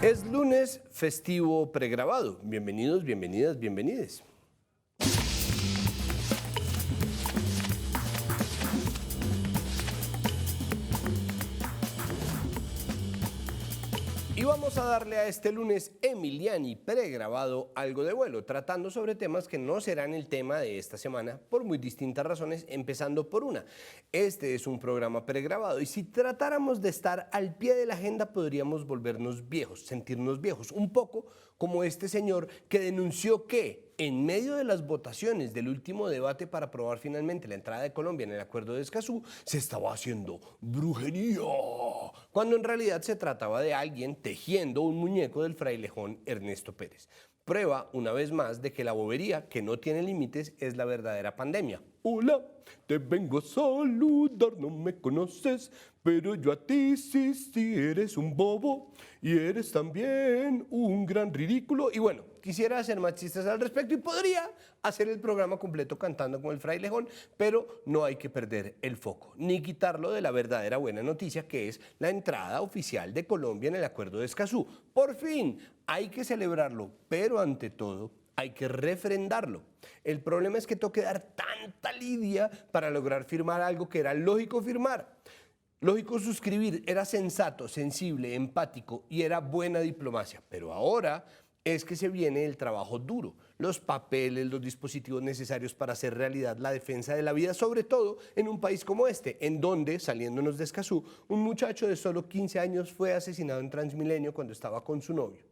Es lunes festivo pregrabado. Bienvenidos, bienvenidas, bienvenides. Y vamos a darle a este lunes Emiliani pregrabado algo de vuelo, tratando sobre temas que no serán el tema de esta semana por muy distintas razones, empezando por una. Este es un programa pregrabado y si tratáramos de estar al pie de la agenda podríamos volvernos viejos, sentirnos viejos, un poco como este señor que denunció que en medio de las votaciones del último debate para aprobar finalmente la entrada de Colombia en el Acuerdo de Escazú, se estaba haciendo brujería, cuando en realidad se trataba de alguien tejiendo un muñeco del frailejón Ernesto Pérez. Prueba, una vez más, de que la bobería, que no tiene límites, es la verdadera pandemia. Hola, te vengo a saludar, no me conoces, pero yo a ti sí, eres un bobo y eres también un gran ridículo. Y bueno, quisiera hacer más chistes al respecto y podría hacer el programa completo cantando con el frailejón, pero no hay que perder el foco, ni quitarlo de la verdadera buena noticia que es la entrada oficial de Colombia en el Acuerdo de Escazú. Por fin, hay que celebrarlo, pero ante todo hay que refrendarlo. El problema es que toque dar tanta lidia para lograr firmar algo que era lógico firmar. Lógico suscribir, era sensato, sensible, empático y era buena diplomacia. Pero ahora es que se viene el trabajo duro, los papeles, los dispositivos necesarios para hacer realidad la defensa de la vida, sobre todo en un país como este, en donde, saliéndonos de Escazú, un muchacho de solo 15 años fue asesinado en Transmilenio cuando estaba con su novio.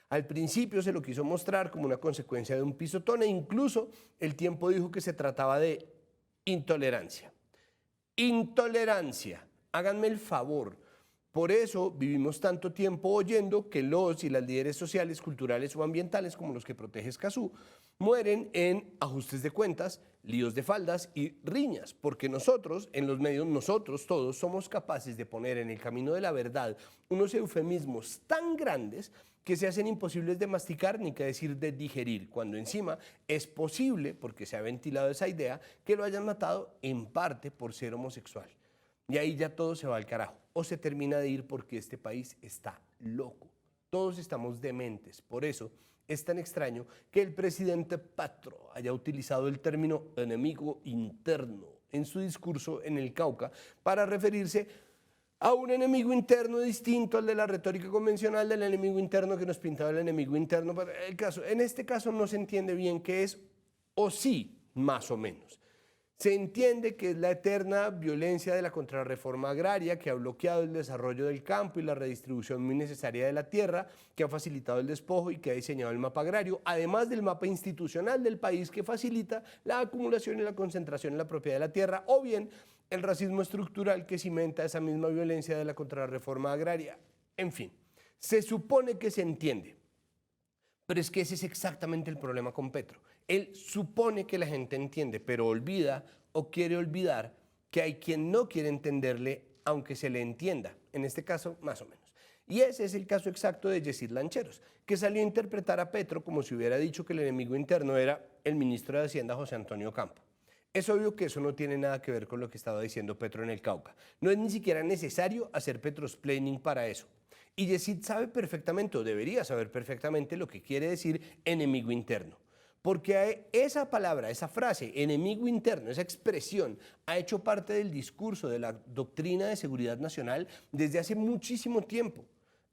Al principio se lo quiso mostrar como una consecuencia de un pisotón e incluso el tiempo dijo que se trataba de intolerancia. Intolerancia. Háganme el favor. Por eso vivimos tanto tiempo oyendo que los y las líderes sociales, culturales o ambientales, como los que protege Escazú, mueren en ajustes de cuentas, líos de faldas y riñas, porque nosotros, en los medios, nosotros todos somos capaces de poner en el camino de la verdad unos eufemismos tan grandes que se hacen imposibles de masticar ni que decir de digerir, cuando encima es posible, porque se ha ventilado esa idea, que lo hayan matado en parte por ser homosexual. Y ahí ya todo se va al carajo, o se termina de ir porque este país está loco. Todos estamos dementes, por eso es tan extraño que el presidente Petro haya utilizado el término enemigo interno en su discurso en el Cauca para referirse a un enemigo interno distinto al de la retórica convencional del enemigo interno que nos pintaba el enemigo interno. Pero en este caso no se entiende bien qué es, o sí, más o menos. Se entiende que es la eterna violencia de la contrarreforma agraria que ha bloqueado el desarrollo del campo y la redistribución muy necesaria de la tierra, que ha facilitado el despojo y que ha diseñado el mapa agrario, además del mapa institucional del país que facilita la acumulación y la concentración en la propiedad de la tierra, o bien el racismo estructural que cimenta esa misma violencia de la contrarreforma agraria. En fin, se supone que se entiende, pero es que ese es exactamente el problema con Petro. Él supone que la gente entiende, pero olvida o quiere olvidar que hay quien no quiere entenderle aunque se le entienda, en este caso más o menos. Y ese es el caso exacto de Yesid Lancheros, que salió a interpretar a Petro como si hubiera dicho que el enemigo interno era el ministro de Hacienda José Antonio Campo. Es obvio que eso no tiene nada que ver con lo que estaba diciendo Petro en el Cauca. No es ni siquiera necesario hacer Petrosplaining para eso. Y Yesid sabe perfectamente, o debería saber perfectamente, lo que quiere decir enemigo interno. Porque esa palabra, esa frase, enemigo interno, esa expresión, ha hecho parte del discurso de la doctrina de seguridad nacional desde hace muchísimo tiempo.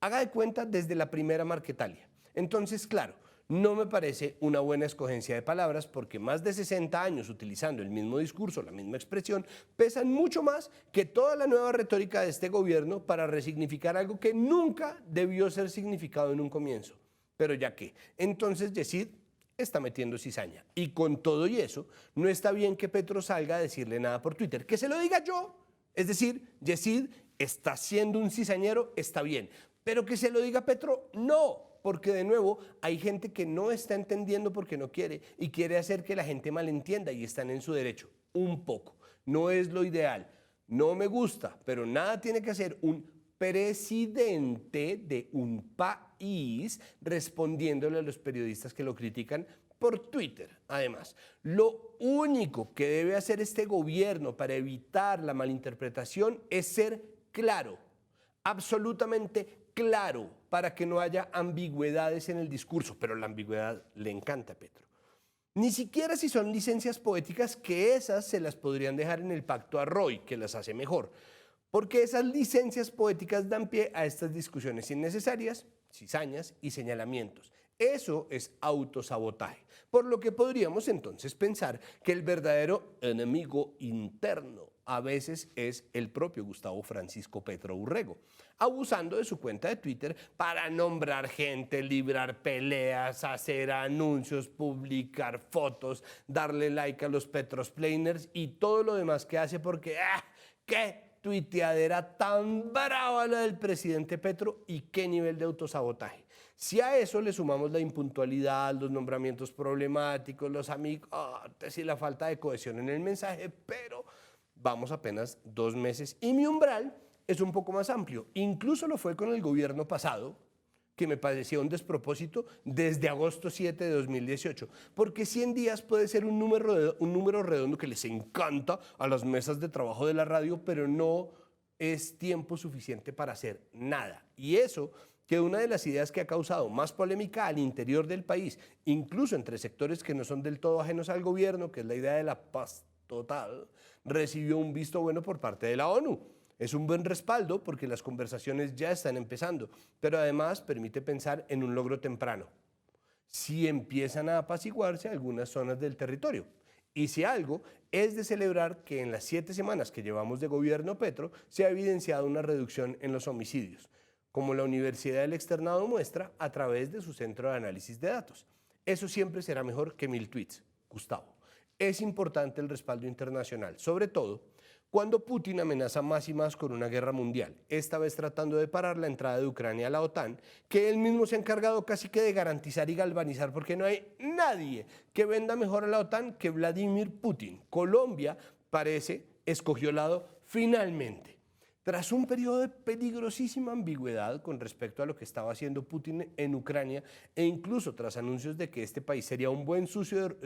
Haga de cuenta desde la primera Marquetalia. Entonces, claro, no me parece una buena escogencia de palabras porque más de 60 años utilizando el mismo discurso, la misma expresión, pesan mucho más que toda la nueva retórica de este gobierno para resignificar algo que nunca debió ser significado en un comienzo. Pero ya que, entonces Yesid está metiendo cizaña. Y con todo y eso, no está bien que Petro salga a decirle nada por Twitter. Que se lo diga yo. Es decir, Yesid está siendo un cizañero, está bien. Pero que se lo diga Petro, no. Porque de nuevo hay gente que no está entendiendo porque no quiere y quiere hacer que la gente malentienda y están en su derecho. Un poco. No es lo ideal. No me gusta, pero nada tiene que hacer un presidente de un país respondiéndole a los periodistas que lo critican por Twitter. Además, lo único que debe hacer este gobierno para evitar la malinterpretación es ser claro, absolutamente claro, para que no haya ambigüedades en el discurso, pero la ambigüedad le encanta a Petro. Ni siquiera si son licencias poéticas, que esas se las podrían dejar en el pacto a Roy, que las hace mejor, porque esas licencias poéticas dan pie a estas discusiones innecesarias, cizañas y señalamientos. Eso es autosabotaje, por lo que podríamos entonces pensar que el verdadero enemigo interno a veces es el propio Gustavo Francisco Petro Urrego, abusando de su cuenta de Twitter para nombrar gente, librar peleas, hacer anuncios, publicar fotos, darle like a los Petrosplainers y todo lo demás que hace porque ¡qué tuiteadera tan brava la del presidente Petro y qué nivel de autosabotaje! Si a eso le sumamos la impuntualidad, los nombramientos problemáticos, los amigotes y la falta de cohesión en el mensaje, pero vamos apenas 2 meses y mi umbral es un poco más amplio. Incluso lo fue con el gobierno pasado, que me parecía un despropósito desde agosto 7 de 2018, porque 100 días puede ser un número redondo que les encanta a las mesas de trabajo de la radio, pero no es tiempo suficiente para hacer nada. Y eso que una de las ideas que ha causado más polémica al interior del país, incluso entre sectores que no son del todo ajenos al gobierno, que es la idea de la paz total, recibió un visto bueno por parte de la ONU. Es un buen respaldo porque las conversaciones ya están empezando, pero además permite pensar en un logro temprano, si empiezan a apaciguarse algunas zonas del territorio. Y si algo, es de celebrar que en las 7 semanas que llevamos de gobierno Petro se ha evidenciado una reducción en los homicidios, como la Universidad del Externado muestra a través de su centro de análisis de datos. Eso siempre será mejor que 1000 tweets, Gustavo. Es importante el respaldo internacional, sobre todo cuando Putin amenaza más y más con una guerra mundial, esta vez tratando de parar la entrada de Ucrania a la OTAN, que él mismo se ha encargado casi que de garantizar y galvanizar, porque no hay nadie que venda mejor a la OTAN que Vladimir Putin. Colombia parece escogió lado finalmente. Tras un periodo de peligrosísima ambigüedad con respecto a lo que estaba haciendo Putin en Ucrania e incluso tras anuncios de que este país sería un buen socio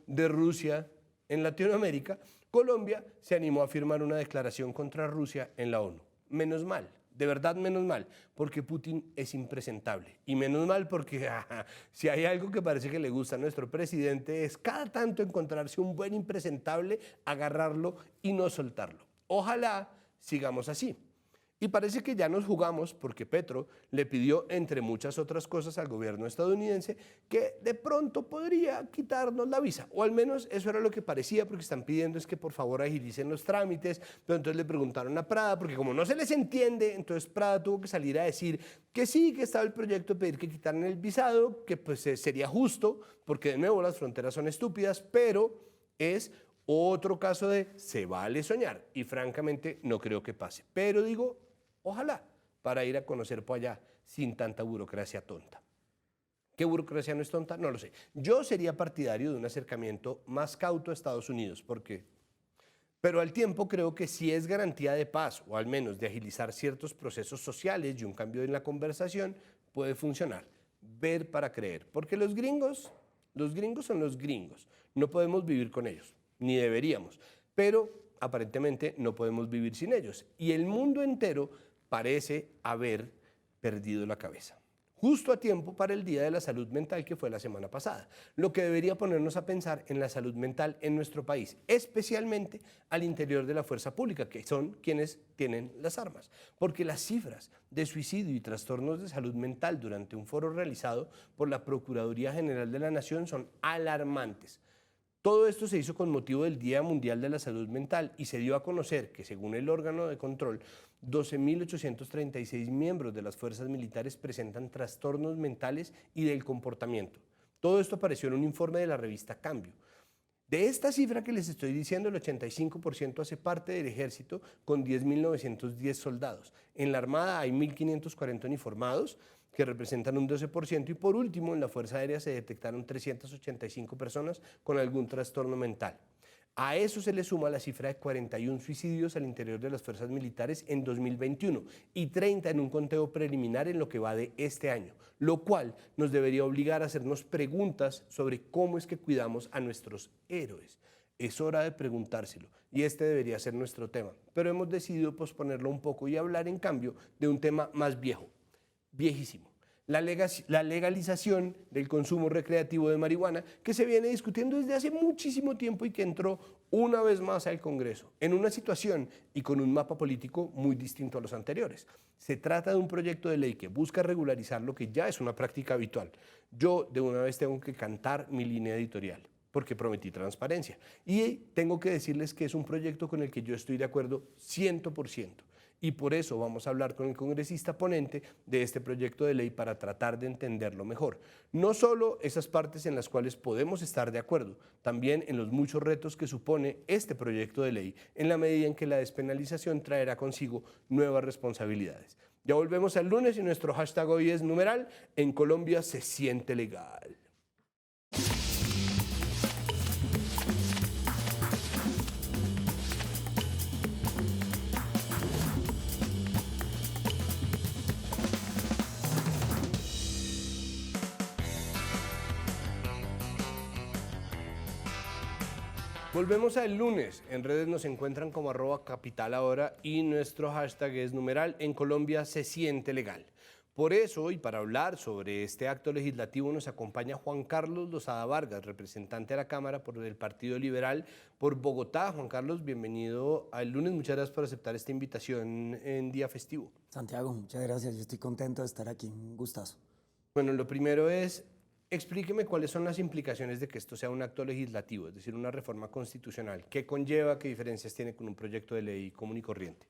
de Rusia en Latinoamérica, Colombia se animó a firmar una declaración contra Rusia en la ONU. Menos mal, de verdad menos mal, porque Putin es impresentable. Y menos mal porque si hay algo que parece que le gusta a nuestro presidente es cada tanto encontrarse un buen impresentable, agarrarlo y no soltarlo. Ojalá sigamos así. Y parece que ya nos jugamos porque Petro le pidió, entre muchas otras cosas, al gobierno estadounidense que de pronto podría quitarnos la visa, o al menos eso era lo que parecía, porque están pidiendo es que por favor agilicen los trámites, pero entonces le preguntaron a Prada, porque como no se les entiende, entonces Prada tuvo que salir a decir que sí, que estaba el proyecto de pedir que quitaran el visado, que pues sería justo, porque de nuevo las fronteras son estúpidas, pero es otro caso de se vale soñar, y francamente no creo que pase, pero digo, ojalá, para ir a conocer por allá sin tanta burocracia tonta. ¿Qué burocracia no es tonta? No lo sé. Yo sería partidario de un acercamiento más cauto a Estados Unidos, pero al tiempo creo que sí es garantía de paz, o al menos de agilizar ciertos procesos sociales y un cambio en la conversación, puede funcionar. Ver para creer, porque los gringos son los gringos. No podemos vivir con ellos, ni deberíamos, pero aparentemente no podemos vivir sin ellos. Y el mundo entero parece haber perdido la cabeza. Justo a tiempo para el Día de la Salud Mental que fue la semana pasada, lo que debería ponernos a pensar en la salud mental en nuestro país, especialmente al interior de la fuerza pública, que son quienes tienen las armas, porque las cifras de suicidio y trastornos de salud mental durante un foro realizado por la Procuraduría General de la Nación son alarmantes. Todo esto se hizo con motivo del Día Mundial de la Salud Mental y se dio a conocer que, según el órgano de control, 12.836 miembros de las fuerzas militares presentan trastornos mentales y del comportamiento. Todo esto apareció en un informe de la revista Cambio. De esta cifra que les estoy diciendo, el 85% hace parte del ejército con 10.910 soldados. En la Armada hay 1.540 uniformados, que representan un 12%, y por último, en la Fuerza Aérea se detectaron 385 personas con algún trastorno mental. A eso se le suma la cifra de 41 suicidios al interior de las fuerzas militares en 2021 y 30 en un conteo preliminar en lo que va de este año, lo cual nos debería obligar a hacernos preguntas sobre cómo es que cuidamos a nuestros héroes. Es hora de preguntárselo y este debería ser nuestro tema, pero hemos decidido posponerlo un poco y hablar en cambio de un tema más viejo, viejísimo. La legalización del consumo recreativo de marihuana que se viene discutiendo desde hace muchísimo tiempo y que entró una vez más al Congreso, en una situación y con un mapa político muy distinto a los anteriores. Se trata de un proyecto de ley que busca regularizar lo que ya es una práctica habitual. Yo de una vez tengo que cantar mi línea editorial, porque prometí transparencia. Y tengo que decirles que es un proyecto con el que yo estoy de acuerdo 100%. Y por eso vamos a hablar con el congresista ponente de este proyecto de ley para tratar de entenderlo mejor. No solo esas partes en las cuales podemos estar de acuerdo, también en los muchos retos que supone este proyecto de ley, en la medida en que la despenalización traerá consigo nuevas responsabilidades. Ya volvemos el lunes y nuestro hashtag hoy es numeral, en Colombia se siente legal. Volvemos al lunes. En redes nos encuentran como @capitalahora y nuestro hashtag es numeral en Colombia se siente legal. Por eso, y para hablar sobre este acto legislativo, nos acompaña Juan Carlos Lozada Vargas, representante de la Cámara por el Partido Liberal por Bogotá. Juan Carlos, bienvenido al lunes. Muchas gracias por aceptar esta invitación en día festivo. Santiago, muchas gracias. Yo estoy contento de estar aquí. Un gustazo. Bueno, lo primero es, explíqueme cuáles son las implicaciones de que esto sea un acto legislativo, es decir, una reforma constitucional. ¿Qué conlleva, qué diferencias tiene con un proyecto de ley común y corriente?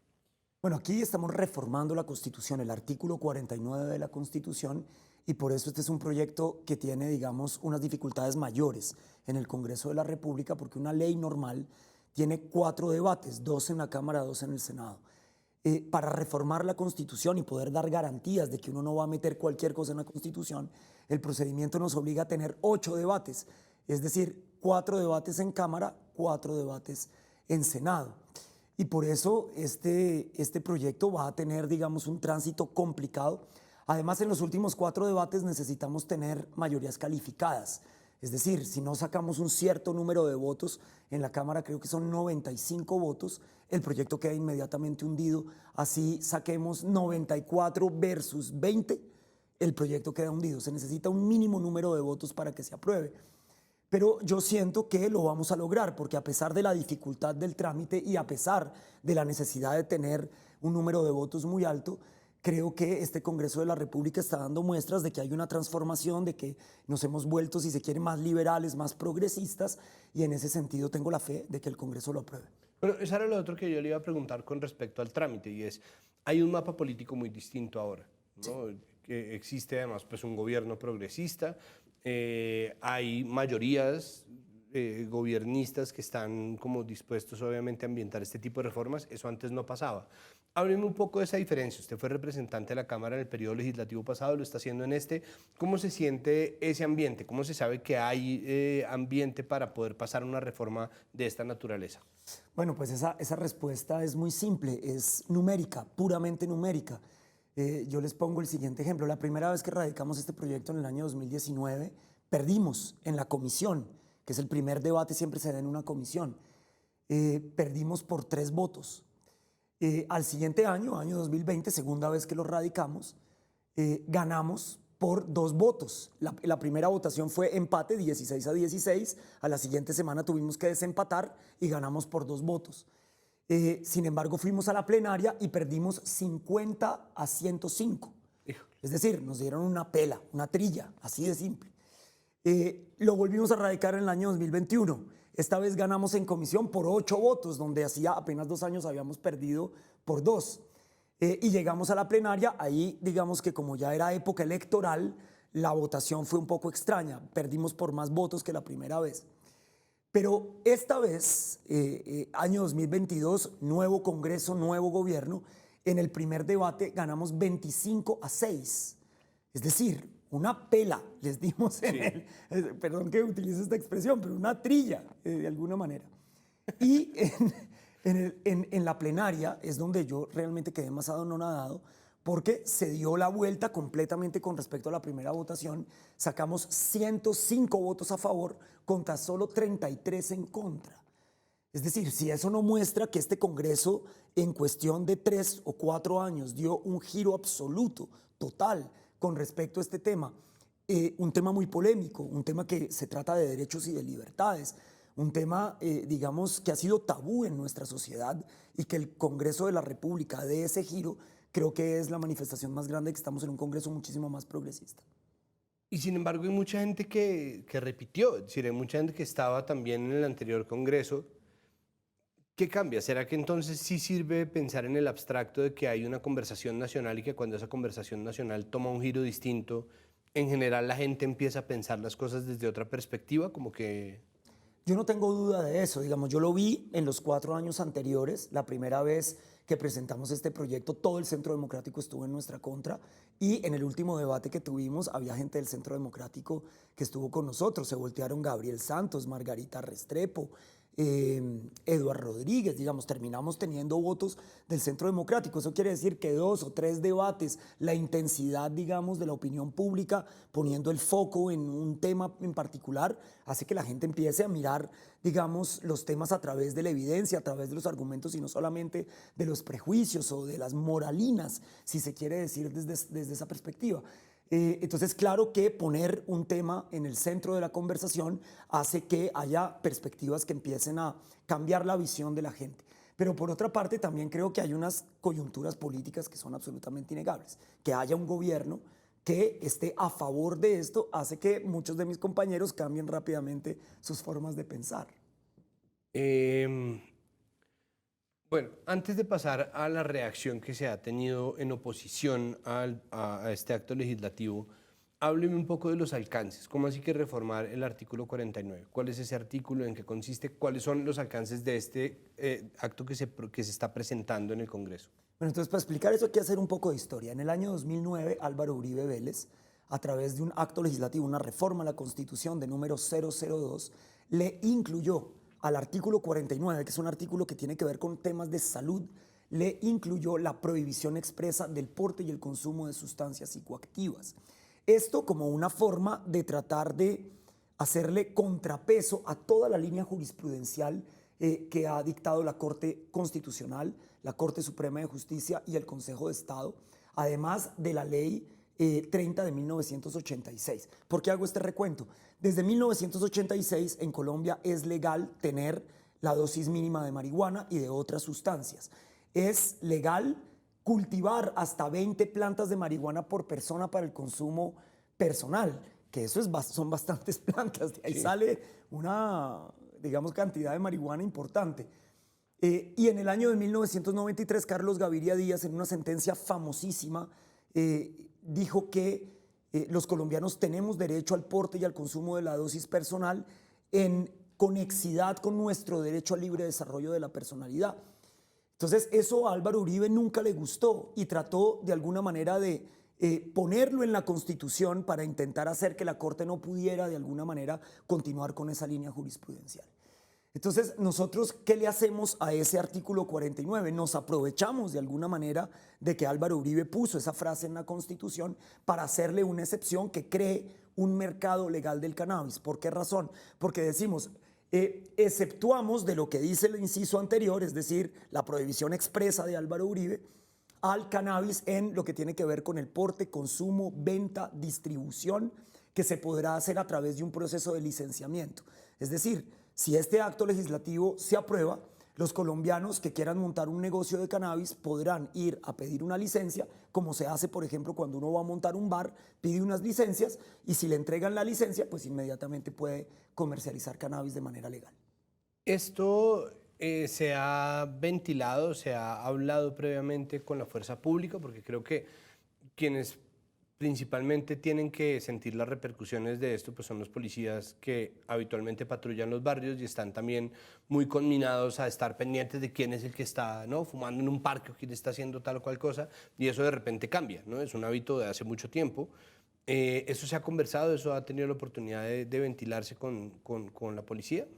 Bueno, aquí estamos reformando la Constitución, el artículo 49 de la Constitución, y por eso este es un proyecto que tiene, digamos, unas dificultades mayores en el Congreso de la República, porque una ley normal tiene 4 debates, 2 en la Cámara, 2 en el Senado. Para reformar la Constitución y poder dar garantías de que uno no va a meter cualquier cosa en la Constitución, el procedimiento nos obliga a tener 8 debates, es decir, 4 debates en Cámara, 4 debates en Senado. Y por eso este proyecto va a tener, digamos, un tránsito complicado. Además, en los últimos 4 debates necesitamos tener mayorías calificadas. Es decir, si no sacamos un cierto número de votos, en la Cámara creo que son 95 votos, el proyecto queda inmediatamente hundido. Así saquemos 94 versus 20, el proyecto queda hundido. Se necesita un mínimo número de votos para que se apruebe. Pero yo siento que lo vamos a lograr, porque a pesar de la dificultad del trámite y a pesar de la necesidad de tener un número de votos muy alto, creo que este Congreso de la República está dando muestras de que hay una transformación, de que nos hemos vuelto, si se quiere, más liberales, más progresistas, y en ese sentido tengo la fe de que el Congreso lo apruebe. Bueno, eso era lo otro que yo le iba a preguntar con respecto al trámite, y es, hay un mapa político muy distinto ahora, ¿no? Sí. Que existe además pues, un gobierno progresista, hay mayorías gobiernistas que están como dispuestos obviamente a ambientar este tipo de reformas, eso antes no pasaba. Hábleme un poco de esa diferencia. Usted fue representante de la Cámara en el periodo legislativo pasado, lo está haciendo en este. ¿Cómo se siente ese ambiente? ¿Cómo se sabe que hay ambiente para poder pasar una reforma de esta naturaleza? Bueno, pues esa respuesta es muy simple, es numérica, puramente numérica. Yo les pongo el siguiente ejemplo. La primera vez que radicamos este proyecto en el año 2019, perdimos en la comisión, que es el primer debate, siempre se da en una comisión. Perdimos por 3 votos. Al siguiente año, año 2020, segunda vez que lo radicamos, ganamos por 2 votos. La primera votación fue empate, 16-16. A la siguiente semana tuvimos que desempatar y ganamos por 2 votos. Sin embargo, fuimos a la plenaria y perdimos 50-105. Es decir, nos dieron una pela, una trilla, así de simple. Lo volvimos a radicar en el año 2021. Esta vez ganamos en comisión por 8 votos, donde hacía apenas 2 años habíamos perdido por 2. Y llegamos a la plenaria, ahí digamos que como ya era época electoral, la votación fue un poco extraña, perdimos por más votos que la primera vez. Pero esta vez, año 2022, nuevo Congreso, nuevo gobierno, en el primer debate ganamos 25-6. Es decir, una pela les dimos en perdón que utilice esta expresión, pero una trilla, de alguna manera. Y en la plenaria es donde yo realmente quedé más anonadado, porque se dio la vuelta completamente con respecto a la primera votación. Sacamos 105 votos a favor contra solo 33 en contra. Es decir, si eso no muestra que este Congreso en cuestión de 3 o 4 años dio un giro absoluto, total, con respecto a este tema, un tema muy polémico, un tema que se trata de derechos y de libertades, un tema, digamos, que ha sido tabú en nuestra sociedad y que el Congreso de la República dé ese giro, creo que es la manifestación más grande de que estamos en un Congreso muchísimo más progresista. Y sin embargo hay mucha gente que repitió, es decir, hay mucha gente que estaba también en el anterior Congreso. ¿Qué cambia? ¿Será que entonces sí sirve pensar en el abstracto de que hay una conversación nacional y que cuando esa conversación nacional toma un giro distinto, en general la gente empieza a pensar las cosas desde otra perspectiva? Como que... Yo no tengo duda de eso, digamos, yo lo vi en los 4 años anteriores, la primera vez que presentamos este proyecto, todo el Centro Democrático estuvo en nuestra contra y en el último debate que tuvimos había gente del Centro Democrático que estuvo con nosotros, se voltearon Gabriel Santos, Margarita Restrepo, Eduardo Rodríguez, digamos, terminamos teniendo votos del Centro Democrático. Eso quiere decir que 2 o 3 debates, la intensidad, digamos, de la opinión pública, poniendo el foco en un tema en particular, hace que la gente empiece a mirar, digamos, los temas a través de la evidencia, a través de los argumentos y no solamente de los prejuicios o de las moralinas, si se quiere decir desde esa perspectiva. Entonces, claro que poner un tema en el centro de la conversación hace que haya perspectivas que empiecen a cambiar la visión de la gente. Pero por otra parte, también creo que hay unas coyunturas políticas que son absolutamente innegables. Que haya un gobierno que esté a favor de esto hace que muchos de mis compañeros cambien rápidamente sus formas de pensar. Bueno, antes de pasar a la reacción que se ha tenido en oposición a este acto legislativo, hábleme un poco de los alcances. ¿Cómo así que reformar el artículo 49? ¿Cuál es ese artículo? ¿En qué consiste? ¿Cuáles son los alcances de este acto que se está presentando en el Congreso? Bueno, entonces para explicar eso hay que hacer un poco de historia. En el año 2009, Álvaro Uribe Vélez, a través de un acto legislativo, una reforma a la Constitución de número 002, le incluyó al artículo 49, que es un artículo que tiene que ver con temas de salud, le incluyó la prohibición expresa del porte y el consumo de sustancias psicoactivas. Esto como una forma de tratar de hacerle contrapeso a toda la línea jurisprudencial que ha dictado la Corte Constitucional, la Corte Suprema de Justicia y el Consejo de Estado, además de la Ley 30 de 1986. ¿Por qué hago este recuento? Desde 1986 en Colombia es legal tener la dosis mínima de marihuana y de otras sustancias. Es legal cultivar hasta 20 plantas de marihuana por persona para el consumo personal, que eso son bastantes plantas, de ahí sí sale una, digamos, cantidad de marihuana importante. Y en el año de 1993, Carlos Gaviria Díaz, en una sentencia famosísima, dijo que los colombianos tenemos derecho al porte y al consumo de la dosis personal en conexidad con nuestro derecho al libre desarrollo de la personalidad. Entonces, eso a Álvaro Uribe nunca le gustó y trató de alguna manera de ponerlo en la Constitución para intentar hacer que la Corte no pudiera de alguna manera continuar con esa línea jurisprudencial. Entonces, nosotros, ¿qué le hacemos a ese artículo 49? Nos aprovechamos de alguna manera de que Álvaro Uribe puso esa frase en la Constitución para hacerle una excepción que cree un mercado legal del cannabis. ¿Por qué razón? Porque decimos, exceptuamos de lo que dice el inciso anterior, es decir, la prohibición expresa de Álvaro Uribe, al cannabis en lo que tiene que ver con el porte, consumo, venta, distribución, que se podrá hacer a través de un proceso de licenciamiento. Es decir, si este acto legislativo se aprueba, los colombianos que quieran montar un negocio de cannabis podrán ir a pedir una licencia, como se hace, por ejemplo, cuando uno va a montar un bar, pide unas licencias y si le entregan la licencia, pues inmediatamente puede comercializar cannabis de manera legal. Esto se ha ventilado, se ha hablado previamente con la fuerza pública, porque creo que quienes principalmente tienen que sentir las repercusiones de esto, pues son los policías que habitualmente patrullan los barrios y están también muy conminados a estar pendientes de quién es el que está, ¿no?, fumando en un parque o quién está haciendo tal o cual cosa, y eso de repente cambia, ¿no? Es un hábito de hace mucho tiempo. ¿Eso se ha conversado, eso ha tenido la oportunidad de ventilarse con la policía?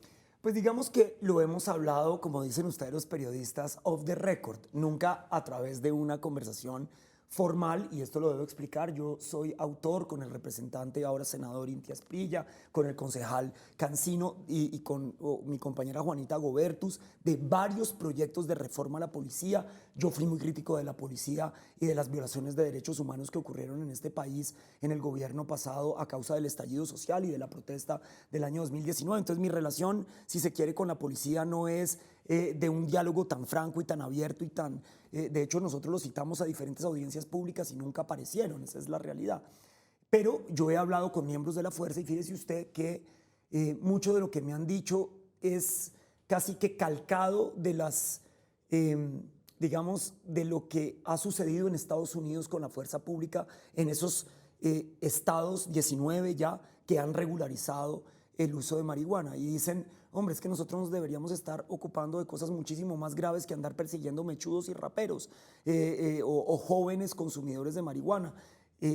Pues digamos que lo hemos hablado, como dicen ustedes los periodistas, off the record, nunca a través de una conversación formal, y esto lo debo explicar, yo soy autor con el representante, ahora senador Inti Asprilla, con el concejal Cancino y con mi compañera Juanita Gobertus, de varios proyectos de reforma a la policía. Yo fui muy crítico de la policía y de las violaciones de derechos humanos que ocurrieron en este país en el gobierno pasado a causa del estallido social y de la protesta del año 2019. Entonces mi relación, si se quiere, con la policía no es de un diálogo tan franco y tan abierto y tan... de hecho, nosotros los citamos a diferentes audiencias públicas y nunca aparecieron, esa es la realidad. Pero yo he hablado con miembros de la fuerza y fíjese usted que mucho de lo que me han dicho es casi que calcado de las, digamos, de lo que ha sucedido en Estados Unidos con la fuerza pública en esos estados 19 ya que han regularizado el uso de marihuana y dicen, hombre, es que nosotros nos deberíamos estar ocupando de cosas muchísimo más graves que andar persiguiendo mechudos y raperos o jóvenes consumidores de marihuana.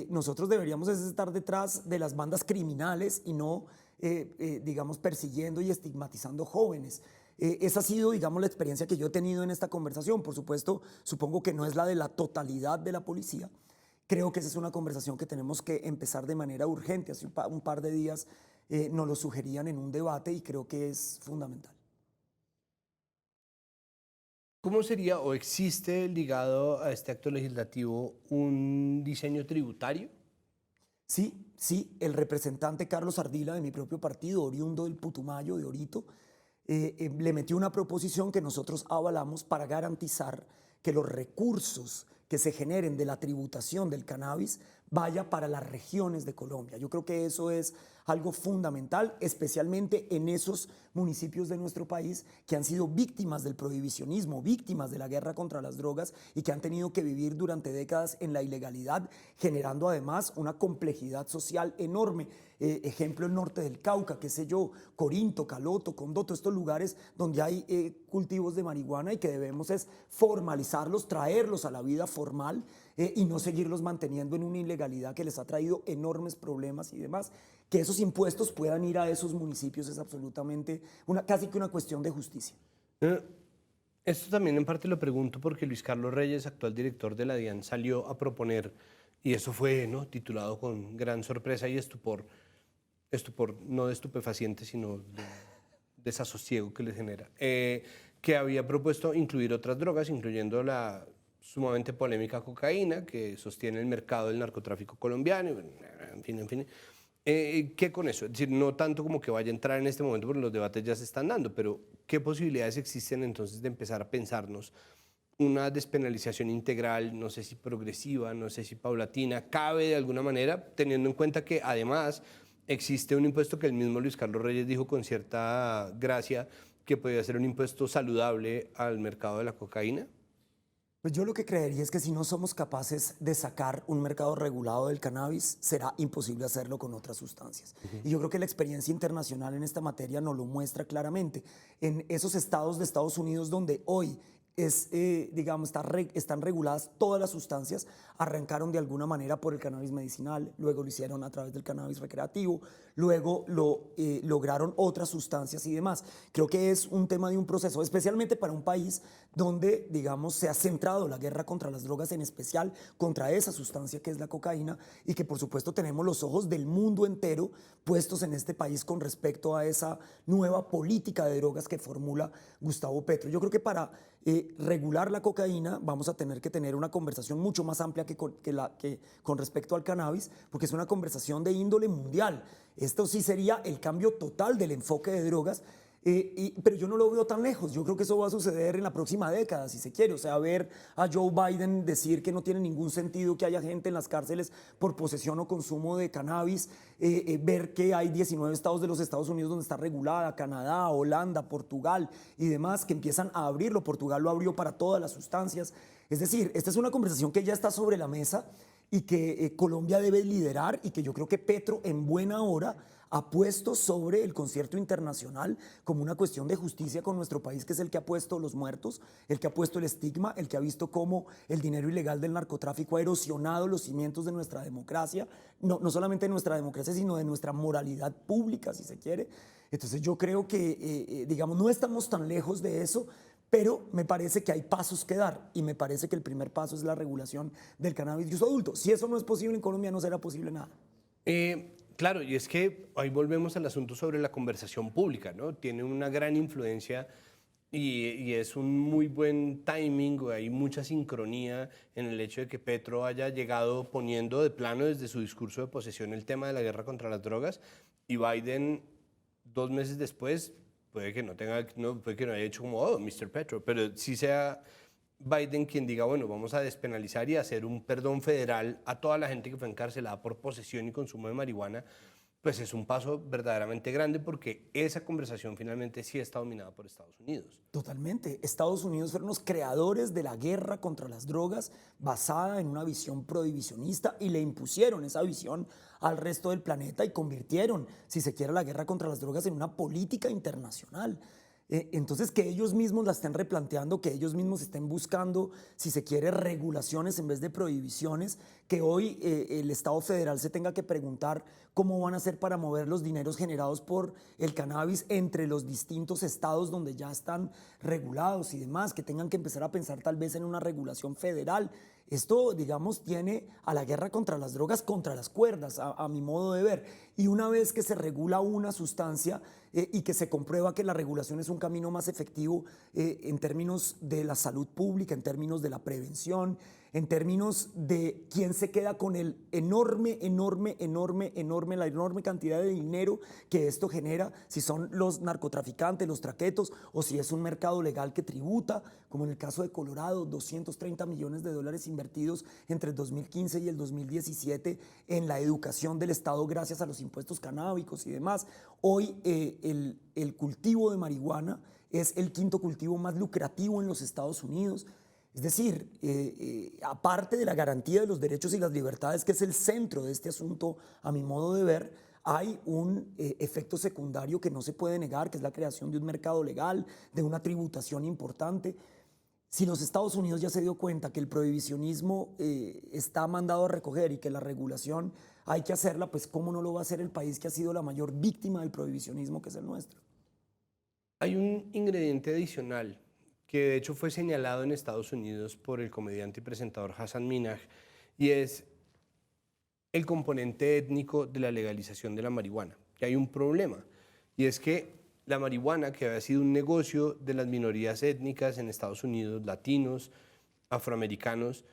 Nosotros deberíamos estar detrás de las bandas criminales y no, digamos, persiguiendo y estigmatizando jóvenes. Esa ha sido, digamos, la experiencia que yo he tenido en esta conversación. Por supuesto, supongo que no es la de la totalidad de la policía. Creo que esa es una conversación que tenemos que empezar de manera urgente. Hace un par de días nos lo sugerían en un debate y creo que es fundamental. ¿Cómo sería o existe ligado a este acto legislativo un diseño tributario? Sí, sí, el representante Carlos Ardila de mi propio partido, oriundo del Putumayo, de Orito, le metió una proposición que nosotros avalamos para garantizar que los recursos que se generen de la tributación del cannabis vaya para las regiones de Colombia. Yo creo que eso es algo fundamental, especialmente en esos municipios de nuestro país que han sido víctimas del prohibicionismo, víctimas de la guerra contra las drogas y que han tenido que vivir durante décadas en la ilegalidad, generando además una complejidad social enorme. Ejemplo, el norte del Cauca, qué sé yo, Corinto, Caloto, Condoto, estos lugares donde hay cultivos de marihuana y que debemos es formalizarlos, traerlos a la vida formal y no seguirlos manteniendo en una ilegalidad que les ha traído enormes problemas y demás. Que esos impuestos puedan ir a esos municipios es absolutamente casi que una cuestión de justicia. Esto también en parte lo pregunto porque Luis Carlos Reyes, actual director de la DIAN, salió a proponer, y eso fue, ¿no?, titulado con gran sorpresa y estupor no de estupefaciente, sino de desasosiego que le genera, que había propuesto incluir otras drogas, incluyendo la sumamente polémica cocaína, que sostiene el mercado del narcotráfico colombiano, en fin. ¿Qué con eso? Es decir, no tanto como que vaya a entrar en este momento, porque los debates ya se están dando, pero ¿qué posibilidades existen entonces de empezar a pensarnos una despenalización integral, no sé si progresiva, no sé si paulatina, cabe de alguna manera, teniendo en cuenta que además existe un impuesto que el mismo Luis Carlos Reyes dijo con cierta gracia que podría ser un impuesto saludable al mercado de la cocaína? Pues yo lo que creería es que si no somos capaces de sacar un mercado regulado del cannabis, será imposible hacerlo con otras sustancias. Y yo creo que la experiencia internacional en esta materia nos lo muestra claramente. En esos estados de Estados Unidos donde hoy digamos, están reguladas todas las sustancias, arrancaron de alguna manera por el cannabis medicinal, luego lo hicieron a través del cannabis recreativo, luego lograron otras sustancias y demás. Creo que es un tema de un proceso, especialmente para un país donde, digamos, se ha centrado la guerra contra las drogas, en especial contra esa sustancia que es la cocaína, y que por supuesto tenemos los ojos del mundo entero puestos en este país con respecto a esa nueva política de drogas que formula Gustavo Petro. Yo creo que para regular la cocaína vamos a tener que tener una conversación mucho más amplia que con respecto al cannabis, porque es una conversación de índole mundial. Esto sí sería el cambio total del enfoque de drogas, pero yo no lo veo tan lejos. Yo creo que eso va a suceder en la próxima década, si se quiere. O sea, ver a Joe Biden decir que no tiene ningún sentido que haya gente en las cárceles por posesión o consumo de cannabis, ver que hay 19 estados de los Estados Unidos donde está regulada, Canadá, Holanda, Portugal y demás, que empiezan a abrirlo. Portugal lo abrió para todas las sustancias. Es decir, esta es una conversación que ya está sobre la mesa y que Colombia debe liderar, y que yo creo que Petro en buena hora ha puesto sobre el concierto internacional como una cuestión de justicia con nuestro país, que es el que ha puesto los muertos, el que ha puesto el estigma, el que ha visto cómo el dinero ilegal del narcotráfico ha erosionado los cimientos de nuestra democracia, no solamente de nuestra democracia, sino de nuestra moralidad pública, si se quiere. Entonces yo creo que, digamos, no estamos tan lejos de eso, Pero me parece que hay pasos que dar y me parece que el primer paso es la regulación del cannabis de uso adulto. Si eso no es posible en Colombia, no será posible nada. Claro, y es que ahí volvemos al asunto sobre la conversación pública, ¿no? Tiene una gran influencia y es un muy buen timing, o hay mucha sincronía en el hecho de que Petro haya llegado poniendo de plano desde su discurso de posesión el tema de la guerra contra las drogas y Biden 2 meses después puede que no tenga, no, puede que no haya hecho como, oh, Mr. Petro, pero sí sea Biden quien diga, bueno, vamos a despenalizar y hacer un perdón federal a toda la gente que fue encarcelada por posesión y consumo de marihuana, pues es un paso verdaderamente grande porque esa conversación finalmente sí está dominada por Estados Unidos. Totalmente. Estados Unidos fueron los creadores de la guerra contra las drogas basada en una visión prohibicionista y le impusieron esa visión al resto del planeta y convirtieron, si se quiere, la guerra contra las drogas en una política internacional. Entonces, que ellos mismos la estén replanteando, que ellos mismos estén buscando, si se quiere, regulaciones en vez de prohibiciones, que hoy el Estado federal se tenga que preguntar cómo van a hacer para mover los dineros generados por el cannabis entre los distintos estados donde ya están regulados y demás, que tengan que empezar a pensar tal vez en una regulación federal. Esto, digamos, tiene a la guerra contra las drogas contra las cuerdas, a mi modo de ver. Y una vez que se regula una sustancia y que se comprueba que la regulación es un camino más efectivo en términos de la salud pública, en términos de la prevención, en términos de quién se queda con el la enorme cantidad de dinero que esto genera, si son los narcotraficantes, los traquetos, o si es un mercado legal que tributa, como en el caso de Colorado, 230 millones de dólares invertidos entre el 2015 y el 2017 en la educación del Estado gracias a los impuestos canábicos y demás. Hoy el cultivo de marihuana es el quinto cultivo más lucrativo en los Estados Unidos. Es decir, aparte de la garantía de los derechos y las libertades, que es el centro de este asunto, a mi modo de ver, hay un efecto secundario que no se puede negar, que es la creación de un mercado legal, de una tributación importante. Si los Estados Unidos ya se dio cuenta que el prohibicionismo está mandado a recoger y que la regulación hay que hacerla, pues ¿cómo no lo va a hacer el país que ha sido la mayor víctima del prohibicionismo, que es el nuestro? Hay un ingrediente adicional que de hecho fue señalado en Estados Unidos por el comediante y presentador Hassan Minhaj, y es el componente étnico de la legalización de la marihuana. Y hay un problema, y es que la marihuana, que había sido un negocio de las minorías étnicas en Estados Unidos, latinos, afroamericanos,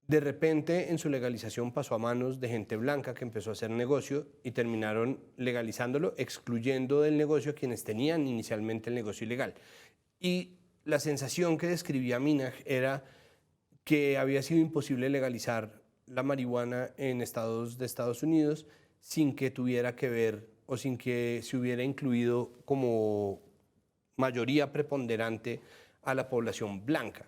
de repente en su legalización pasó a manos de gente blanca que empezó a hacer negocio y terminaron legalizándolo, excluyendo del negocio a quienes tenían inicialmente el negocio ilegal. Y la sensación que describía Minhaj era que había sido imposible legalizar la marihuana en estados de Estados Unidos sin que tuviera que ver o sin que se hubiera incluido como mayoría preponderante a la población blanca.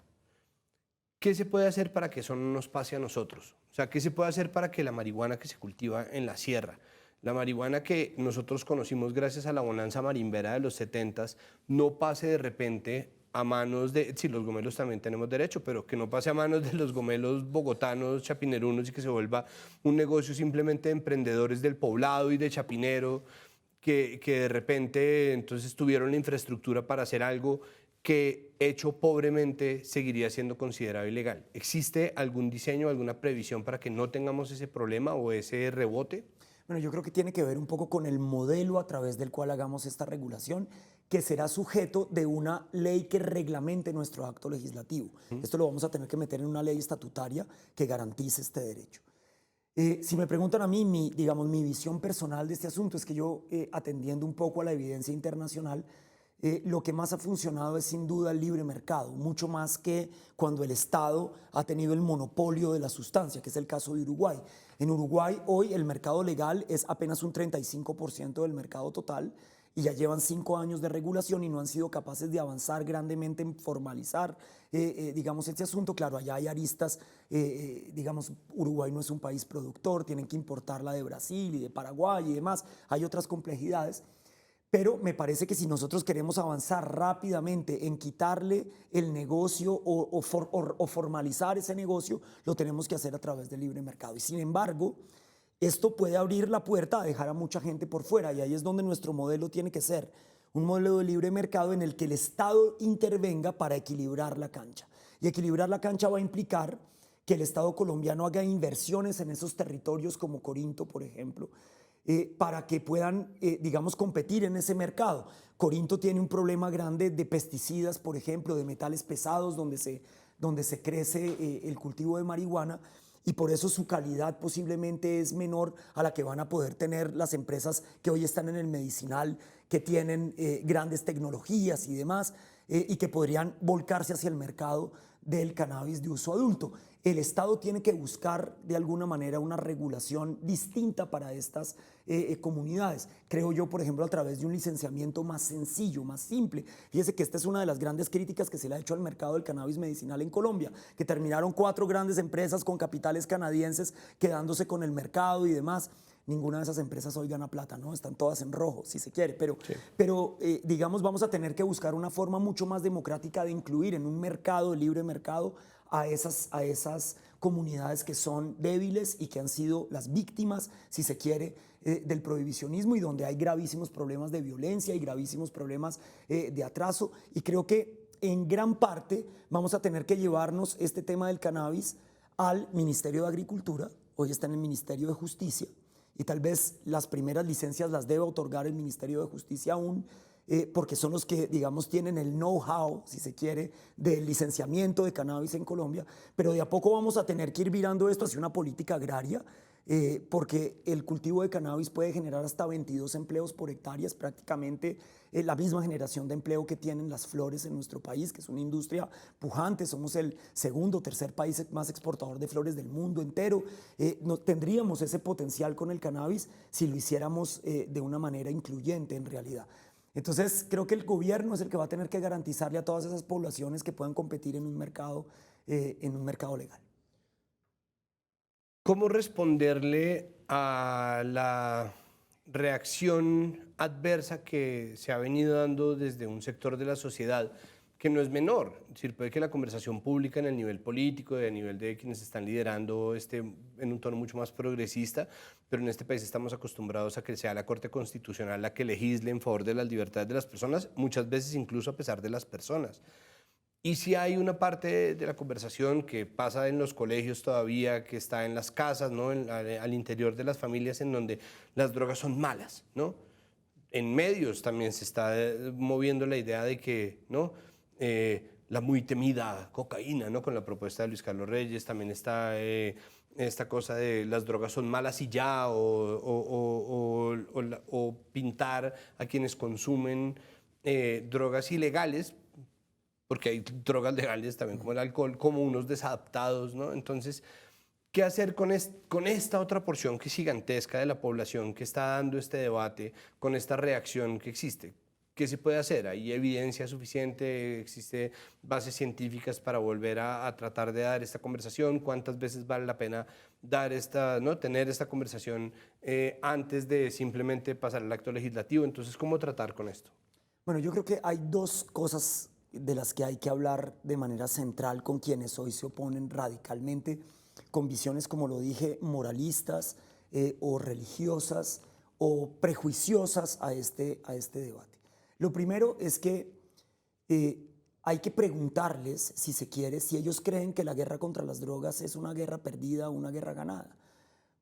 ¿Qué se puede hacer para que eso no nos pase a nosotros? O sea, ¿qué se puede hacer para que la marihuana que se cultiva en la sierra, la marihuana que nosotros conocimos gracias a la bonanza marimbera de los 70s, no pase de repente a manos de, sí, los gomelos también tenemos derecho, pero que no pase a manos de los gomelos bogotanos, chapinerunos, y que se vuelva un negocio simplemente de emprendedores del poblado y de Chapinero, que de repente entonces tuvieron la infraestructura para hacer algo que hecho pobremente seguiría siendo considerado ilegal? ¿Existe algún diseño, alguna previsión para que no tengamos ese problema o ese rebote? Bueno, yo creo que tiene que ver un poco con el modelo a través del cual hagamos esta regulación, que será sujeto de una ley que reglamente nuestro acto legislativo. Esto lo vamos a tener que meter en una ley estatutaria que garantice este derecho. Si me preguntan a mí, mi visión personal de este asunto es que yo, atendiendo un poco a la evidencia internacional, lo que más ha funcionado es sin duda el libre mercado, mucho más que cuando el Estado ha tenido el monopolio de la sustancia, que es el caso de Uruguay. En Uruguay hoy el mercado legal es apenas un 35% del mercado total y ya llevan 5 años de regulación y no han sido capaces de avanzar grandemente en formalizar, este asunto. Claro, allá hay aristas, Uruguay no es un país productor, tienen que importarla de Brasil y de Paraguay y demás, hay otras complejidades. Pero me parece que si nosotros queremos avanzar rápidamente en quitarle el negocio o formalizar ese negocio, lo tenemos que hacer a través del libre mercado. Y sin embargo, esto puede abrir la puerta a dejar a mucha gente por fuera, y ahí es donde nuestro modelo tiene que ser un modelo de libre mercado en el que el Estado intervenga para equilibrar la cancha. Y equilibrar la cancha va a implicar que el Estado colombiano haga inversiones en esos territorios como Corinto, por ejemplo, para que puedan, digamos, competir en ese mercado. Corinto tiene un problema grande de pesticidas, por ejemplo, de metales pesados, donde se crece el cultivo de marihuana, y por eso su calidad posiblemente es menor a la que van a poder tener las empresas que hoy están en el medicinal, que tienen grandes tecnologías y demás, y que podrían volcarse hacia el mercado del cannabis de uso adulto. El Estado tiene que buscar de alguna manera una regulación distinta para estas comunidades. Creo yo, por ejemplo, a través de un licenciamiento más sencillo, más simple. Fíjese que esta es una de las grandes críticas que se le ha hecho al mercado del cannabis medicinal en Colombia, que terminaron 4 grandes empresas con capitales canadienses quedándose con el mercado y demás. Ninguna de esas empresas hoy gana plata, ¿no? Están todas en rojo, si se quiere, pero digamos, vamos a tener que buscar una forma mucho más democrática de incluir en un mercado, libre mercado, a esas comunidades que son débiles y que han sido las víctimas, si se quiere, del prohibicionismo, y donde hay gravísimos problemas de violencia y gravísimos problemas de atraso. Y creo que en gran parte vamos a tener que llevarnos este tema del cannabis al Ministerio de Agricultura. Hoy está en el Ministerio de Justicia, y tal vez las primeras licencias las debe otorgar el Ministerio de Justicia aún, porque son los que, digamos, tienen el know-how, si se quiere, del licenciamiento de cannabis en Colombia, pero de a poco vamos a tener que ir virando esto hacia una política agraria, porque el cultivo de cannabis puede generar hasta 22 empleos por hectárea, es prácticamente la misma generación de empleo que tienen las flores en nuestro país, que es una industria pujante. Somos el segundo o tercer país más exportador de flores del mundo entero. No tendríamos ese potencial con el cannabis si lo hiciéramos de una manera incluyente en realidad. Entonces, creo que el gobierno es el que va a tener que garantizarle a todas esas poblaciones que puedan competir en un mercado legal. ¿Cómo responderle a la reacción adversa que se ha venido dando desde un sector de la sociedad que no es menor? Es decir, puede que la conversación pública en el nivel político, a nivel de quienes están liderando en un tono mucho más progresista, pero en este país estamos acostumbrados a que sea la Corte Constitucional la que legisle en favor de las libertades de las personas, muchas veces incluso a pesar de las personas. Y si hay una parte de la conversación que pasa en los colegios todavía, que está en las casas, ¿no? Al interior de las familias, en donde las drogas son malas, ¿no? En medios también se está moviendo la idea de que, ¿no? La muy temida cocaína, ¿no? Con la propuesta de Luis Carlos Reyes, también está esta cosa de las drogas son malas y ya, o pintar a quienes consumen drogas ilegales, porque hay drogas legales también como el alcohol, como unos desadaptados, ¿no? Entonces, ¿qué hacer con esta otra porción que es gigantesca de la población que está dando este debate, con esta reacción que existe? ¿Qué se puede hacer? ¿Hay evidencia suficiente? ¿Existe bases científicas para volver a tratar de dar esta conversación? ¿Cuántas veces vale la pena tener esta conversación antes de simplemente pasar al acto legislativo? Entonces, ¿cómo tratar con esto? Bueno, yo creo que hay 2 cosas de las que hay que hablar de manera central con quienes hoy se oponen radicalmente, con visiones, como lo dije, moralistas o religiosas o prejuiciosas a este debate. Lo primero es que hay que preguntarles, si se quiere, si ellos creen que la guerra contra las drogas es una guerra perdida o una guerra ganada.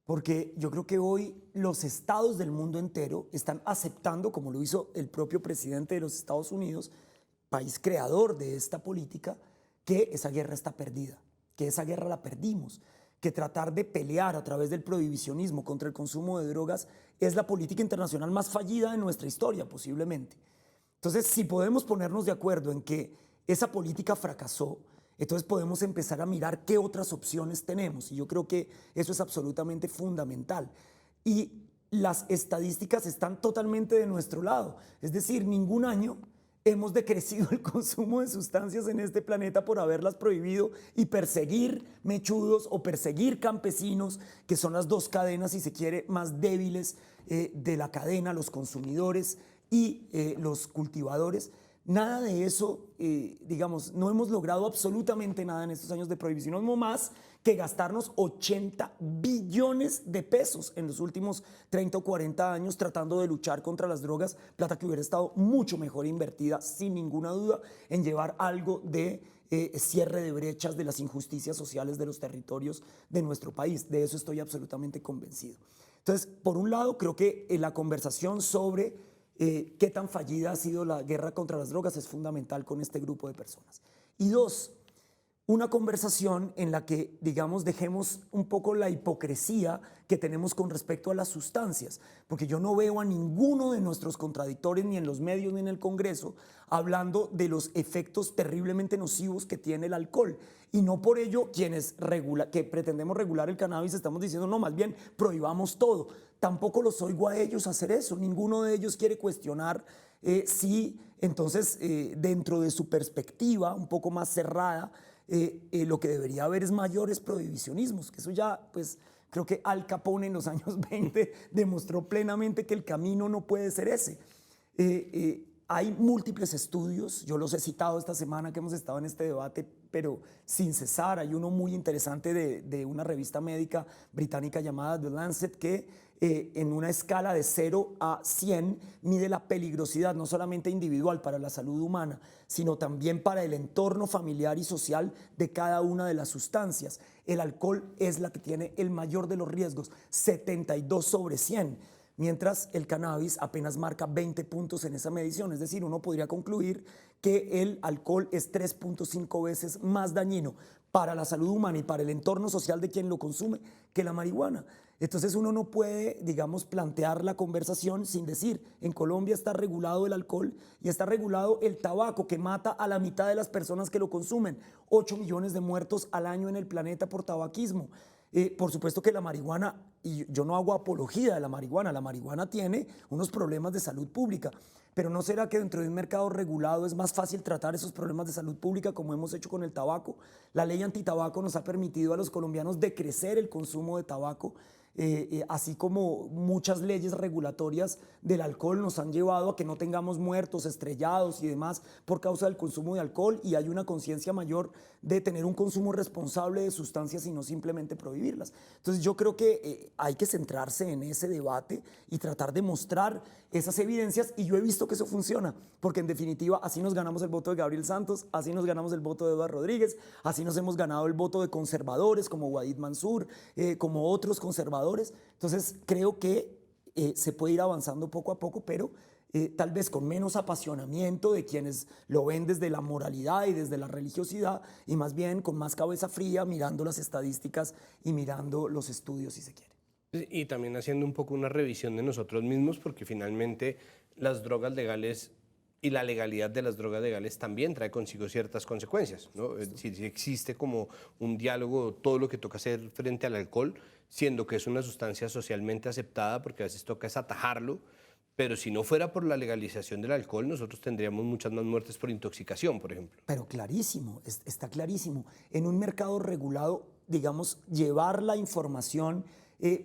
Porque yo creo que hoy los estados del mundo entero están aceptando, como lo hizo el propio presidente de los Estados Unidos, país creador de esta política, que esa guerra está perdida, que esa guerra la perdimos, que tratar de pelear a través del prohibicionismo contra el consumo de drogas es la política internacional más fallida de nuestra historia, posiblemente. Entonces, si podemos ponernos de acuerdo en que esa política fracasó, entonces podemos empezar a mirar qué otras opciones tenemos, y yo creo que eso es absolutamente fundamental. Y las estadísticas están totalmente de nuestro lado, es decir, ningún año hemos decrecido el consumo de sustancias en este planeta por haberlas prohibido y perseguir mechudos o perseguir campesinos, que son las 2 cadenas, si se quiere, más débiles de la cadena, los consumidores y los cultivadores. Nada de eso, digamos, no hemos logrado absolutamente nada en estos años de prohibicionismo más que gastarnos 80 billones de pesos en los últimos 30 o 40 años tratando de luchar contra las drogas, plata que hubiera estado mucho mejor invertida, sin ninguna duda, en llevar algo de cierre de brechas de las injusticias sociales de los territorios de nuestro país. De eso estoy absolutamente convencido. Entonces, por un lado, creo que la conversación sobre qué tan fallida ha sido la guerra contra las drogas es fundamental con este grupo de personas. Y dos, una conversación en la que, digamos, dejemos un poco la hipocresía que tenemos con respecto a las sustancias, porque yo no veo a ninguno de nuestros contradictores, ni en los medios ni en el Congreso, hablando de los efectos terriblemente nocivos que tiene el alcohol. Y no por ello quienes que pretendemos regular el cannabis estamos diciendo, no, más bien prohibamos todo. Tampoco los oigo a ellos hacer eso. Ninguno de ellos quiere cuestionar si, entonces, dentro de su perspectiva un poco más cerrada, lo que debería haber es mayores prohibicionismos, que eso ya, pues, creo que Al Capone en los años 20 demostró plenamente que el camino no puede ser ese. Hay múltiples estudios, yo los he citado esta semana que hemos estado en este debate, pero sin cesar. Hay uno muy interesante de una revista médica británica llamada The Lancet que en una escala de 0 a 100 mide la peligrosidad no solamente individual para la salud humana, sino también para el entorno familiar y social de cada una de las sustancias. El alcohol es la que tiene el mayor de los riesgos, 72 sobre 100. Mientras el cannabis apenas marca 20 puntos en esa medición. Es decir, uno podría concluir que el alcohol es 3.5 veces más dañino para la salud humana y para el entorno social de quien lo consume que la marihuana. Entonces uno no puede, digamos, plantear la conversación sin decir, en Colombia está regulado el alcohol y está regulado el tabaco, que mata a la mitad de las personas que lo consumen. 8 millones de muertos al año en el planeta por tabaquismo. Por supuesto que la marihuana, y yo no hago apología de la marihuana tiene unos problemas de salud pública, pero ¿no será que dentro de un mercado regulado es más fácil tratar esos problemas de salud pública como hemos hecho con el tabaco? La ley antitabaco nos ha permitido a los colombianos decrecer el consumo de tabaco, así como muchas leyes regulatorias del alcohol nos han llevado a que no tengamos muertos, estrellados y demás por causa del consumo de alcohol, y hay una conciencia mayor de tener un consumo responsable de sustancias y no simplemente prohibirlas. Entonces yo creo que hay que centrarse en ese debate y tratar de mostrar esas evidencias, y yo he visto que eso funciona, porque en definitiva así nos ganamos el voto de Gabriel Santos, así nos ganamos el voto de Eduardo Rodríguez, así nos hemos ganado el voto de conservadores como Wadid Mansur, como otros conservadores. Entonces creo que se puede ir avanzando poco a poco, pero tal vez con menos apasionamiento de quienes lo ven desde la moralidad y desde la religiosidad, y más bien con más cabeza fría, mirando las estadísticas y mirando los estudios, si se quiere. Y también haciendo un poco una revisión de nosotros mismos, porque finalmente las drogas legales y la legalidad de las drogas legales también trae consigo ciertas consecuencias, ¿no? Si existe como un diálogo, todo lo que toca hacer frente al alcohol, siendo que es una sustancia socialmente aceptada, porque a veces toca es atajarlo, pero si no fuera por la legalización del alcohol, nosotros tendríamos muchas más muertes por intoxicación, por ejemplo. Pero clarísimo, está clarísimo. En un mercado regulado, digamos, llevar la información